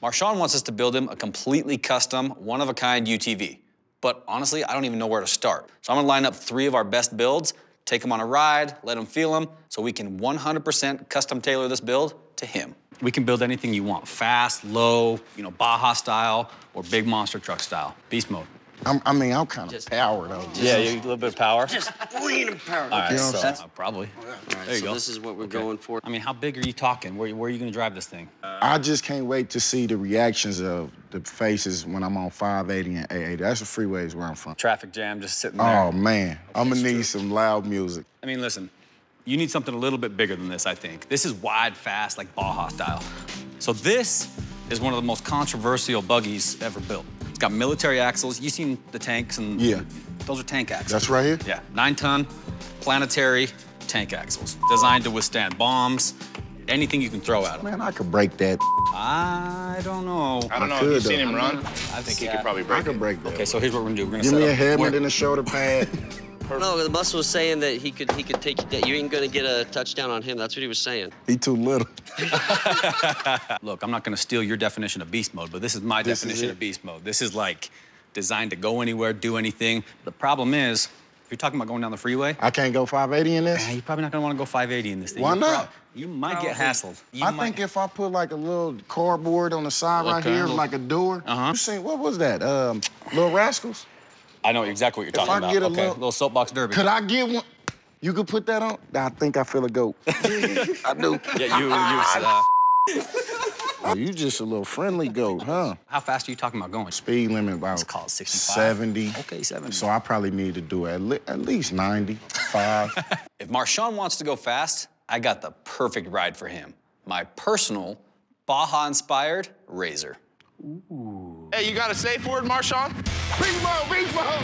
Marshawn wants us to build him a completely custom, one-of-a-kind UTV. But honestly, I don't even know where to start. So I'm gonna line up 3 of our best builds, take him on a ride, let him feel them, so we can 100% custom tailor this build to him. We can build anything you want, fast, low, Baja style, or big monster truck style. Beast mode. I'm kind of power, though. Yeah, you a little bit of power? Just lean and power. All right, You know what I'm so, probably. All right, There you so go. this is what we're going for. I mean, how big are you talking? Where are you gonna drive this thing? I just can't wait to see the reactions of the faces when I'm on 580 and 880. That's the freeways where I'm from. Traffic jam, just sitting there. Oh, man. I'm gonna need some loud music. I mean, listen, you need something a little bit bigger than this, I think. This is wide, fast, like Baja style. So this is one of the most controversial buggies ever built. It's got military axles. You've seen the tanks and Yeah. Those are tank axles. That's right here? Yeah, 9-ton planetary tank axles. Designed to withstand bombs, anything you can throw at them. Man, I could break that. I don't know. I don't know. could, Have you seen though. him run? I think he could probably I break could it. break that. Okay, so here's what we're gonna do. We're gonna Give set me a up helmet and a shoulder pad. No, the bus was saying that he could take that. You ain't gonna get a touchdown on him. That's what he was saying. He too little. Look, I'm not gonna steal your definition of beast mode, but this is my This is definition it? of beast mode. This is like designed to go anywhere, do anything. The problem is, if you're talking about going down the freeway, I can't go 580 in this? you're probably not gonna wanna go 580 in this thing. Why You not? You might get hassled. I think if I put like a little cardboard on the side right Okay, here, little- like a door. Uh-huh. You seen, what was that? Little Rascals? I know exactly what you're talking I about. get a Okay, little- soapbox derby. Could I get one? You could put that on? I think I feel a goat. I do. Yeah, Oh, you just a little friendly goat, huh? how fast are you talking about going? Speed limit about Let's call it 65. 70. Okay, 70. So I probably need to do at least 95. If Marshawn wants to go fast, I got the perfect ride for him. My personal Baja-inspired Razor. Hey, you got a safe word, Marshawn? Beast mode, beast mode!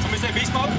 Somebody say beast mode?